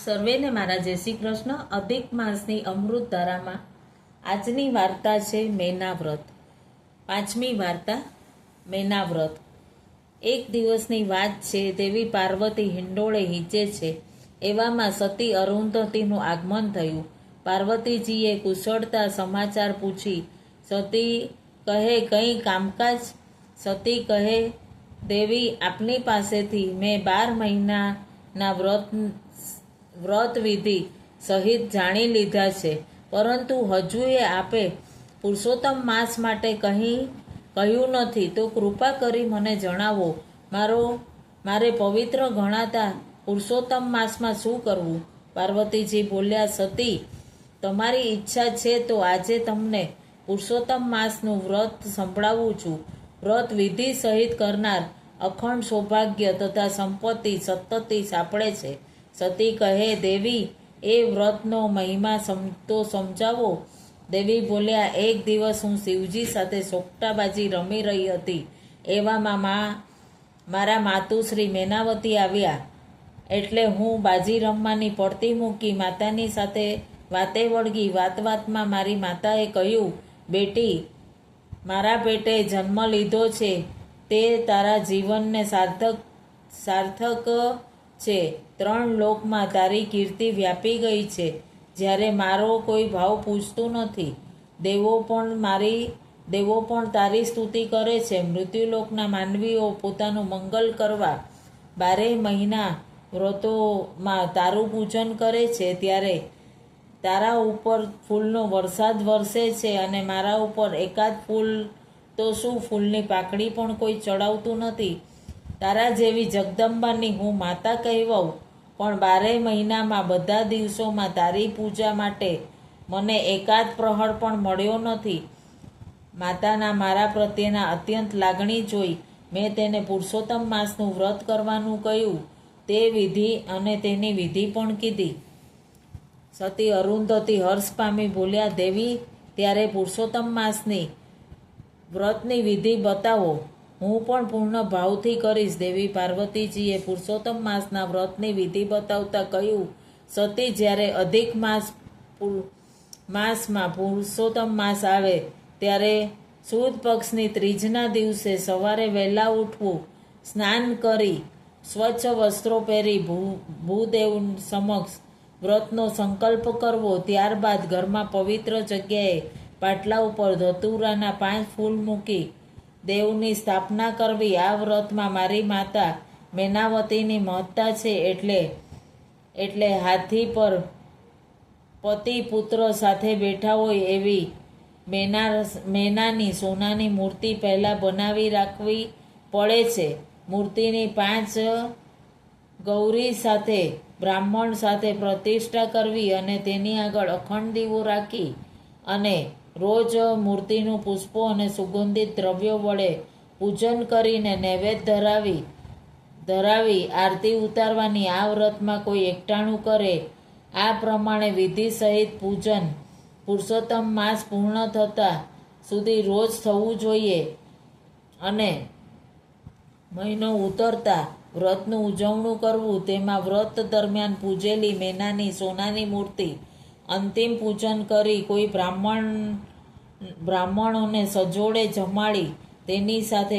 સર્વેને મારા જય શ્રી કૃષ્ણ। અધિક માસની અમૃત ધારામાં આજની વાર્તા છે મેના વ્રત। પાંચમી વાર્તા મેના વ્રત। એક દિવસની વાત છે। દેવી પાર્વતી હિંડોળે હિંચે છે, એવામાં સતી અરુંધતીનું આગમન થયું। પાર્વતીજીએ કુશળતા સમાચાર પૂછી। સતી કહે, કંઈ કામકાજ? સતી કહે, દેવી, આપની પાસેથી મેં 12 મહિનાના વ્રત વિધિ સહિત જાણી લીધા છે, પરંતુ હજુએ આપે પુરુષોત્તમ માસ માટે કહ્યું નથી, તો કૃપા કરી મને જણાવો। મારે પવિત્ર ગણાતા પુરુષોત્તમ માસમાં શું કરવું? પાર્વતીજી બોલ્યા, સતી, તમારી ઈચ્છા છે તો આજે તમને પુરુષોત્તમ માસનું વ્રત સંભળાવું છું। વ્રત વિધિ સહિત કરનાર અખંડ સૌભાગ્ય તથા સંપત્તિ સતતી સાંપડે છે। સતી કહે, દેવી, એ વ્રતનો મહિમા તો સમજાવો। દેવી બોલ્યા, એક દિવસ હું શિવજી સાથે સોગટાબાજી રમી રહી હતી, એવામાં મારા માતુશ્રી મેનાવતી આવ્યા, એટલે હું બાજી રમવાની પડતી મૂકી માતાની સાથે વાતે વળગી। વાતમાં મારી માતાએ કહ્યું, બેટી, મારા પેટે જન્મ લીધો છે તે તારા જીવનને સાર્થક છે। 3 લોકમાં તારી કીર્તિ વ્યાપી ગઈ છે, જ્યારે મારો કોઈ ભાવ પૂછતું નથી। દેવો પણ તારી સ્તુતિ કરે છે। મૃત્યુલોકના માનવીઓ પોતાનું મંગલ કરવા 12 મહિના વ્રતોમાં તારું પૂજન કરે છે, ત્યારે તારા ઉપર ફૂલનો વરસાદ વરસે છે, અને મારા ઉપર એકાદ ફૂલ તો શું, ફૂલની પાકડી પણ કોઈ ચડાવતું નથી। તારા જેવી જગદંબાની હું માતા કહેવાઉં, પણ 12 મહિનામાં બધા દિવસોમાં તારી પૂજા માટે મને એકાદ પ્રહર પણ મળ્યો નથી। માતાના મારા પ્રત્યેના અત્યંત લાગણી જોઈ મેં તેને પુરુષોત્તમ માસનું વ્રત કરવાનું કહ્યું, તે વિધિ અને તેની વિધિ પણ કીધી। સતી અરુંધતી હર્ષ પામી બોલ્યા, દેવી, ત્યારે પુરુષોત્તમ માસની વ્રતની વિધિ બતાવો, હું પણ પૂર્ણ ભાવથી કરીશ। દેવી પાર્વતીજીએ પુરુષોત્તમ માસના વ્રતની વિધિ બતાવતા કહ્યું, સતી, જ્યારે અધિક માસમાં પુરુષોત્તમ માસ આવે ત્યારે સુદ પક્ષની ત્રીજના દિવસે સવારે વહેલા ઉઠવું, સ્નાન કરી સ્વચ્છ વસ્ત્રો પહેરી ભૂદેવ સમક્ષ વ્રતનો સંકલ્પ કરવો। ત્યારબાદ ઘરમાં પવિત્ર જગ્યાએ પાટલા ઉપર ધતુરાના 5 ફૂલ મૂકી દેવની સ્થાપના કરવી। આ વ્રતમાં મારી માતા મેનાવતીની મહત્તા છે, એટલે હાથી પર પતિ પુત્ર સાથે બેઠા હોય એવી મેનાની સોનાની મૂર્તિ પહેલાં બનાવી રાખવી પડે છે। મૂર્તિની 5 ગૌરી સાથે બ્રાહ્મણ સાથે પ્રતિષ્ઠા કરવી અને તેની આગળ અખંડ દીવો રાખી અને રોજ મૂર્તિનું પુષ્પો અને સુગંધિત દ્રવ્યો વડે પૂજન કરીને નૈવેદ્ય ધરાવી આરતી ઉતારવાની। આ વ્રતમાં કોઈ એકટાણું કરે, આ પ્રમાણે વિધિ સહિત પૂજન પુરુષોત્તમ માસ પૂર્ણ થતા સુધી રોજ થવું જોઈએ, અને મહિનો ઉતરતા વ્રતનું ઉજવણું કરવું। તેમાં વ્રત દરમિયાન પૂજેલી મેનાની સોનાની મૂર્તિ અંતિમ પૂજન કરી કોઈ બ્રાહ્મણોને સજોડે જમાડી તેની સાથે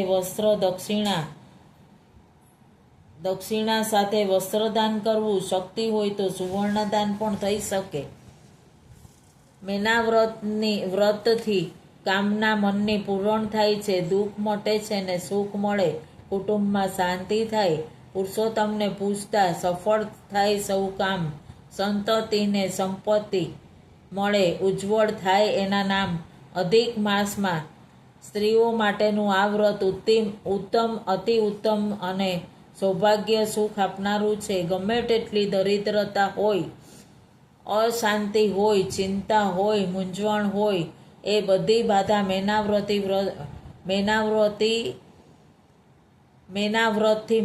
દક્ષિણા સાથે વસ્ત્રદાન કરવું। શક્તિ હોય તો સુવર્ણદાન પણ થઈ શકે। મેના વ્રતથી કામના મનની પૂરણ થાય છે, દુઃખ મટે છે ને સુખ મળે, કુટુંબમાં શાંતિ થાય, પુરુષોત્તમને પૂજતા સફળ થાય સૌ કામ, સંતતિને સંપત્તિ મળે, ઉજ્જવળ થાય એના નામ। અધિક માસમાં સ્ત્રીઓ માટેનું આ વ્રત અતિ ઉત્તમ અને સૌભાગ્ય સુખ આપનારું છે। ગમે તેટલી દરિદ્રતા હોય, અશાંતિ હોય, ચિંતા હોય, મૂંઝવણ હોય, એ બધી બાધા મેના વ્રતથી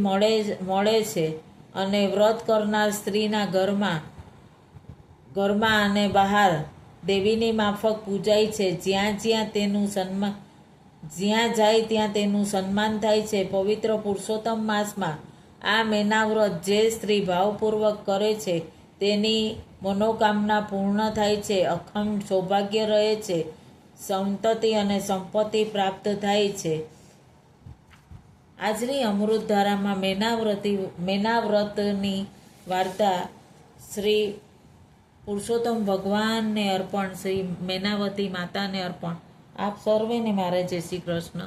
મળે છે, અને વ્રત કરનાર સ્ત્રીના ઘરમાં અને બહાર દેવીની માફક પૂજાય છે। જ્યાં જાય ત્યાં તેનું સન્માન થાય છે। પવિત્ર પુરુષોત્તમ માસમાં આ મેના વ્રત જે સ્ત્રી ભાવપૂર્વક કરે છે તેની મનોકામના પૂર્ણ થાય છે, અખંડ સૌભાગ્ય રહે છે, સંતતિ અને સંપત્તિ પ્રાપ્ત થાય છે. આજની અમૃતધારામાં મેના વ્રતની વાર્તા શ્રી પુરુષોત્તમ ભગવાનને અર્પણ, શ્રી મેનાવતી માતાને અર્પણ. આપ સર્વેને મારા જય શ્રી કૃષ્ણ.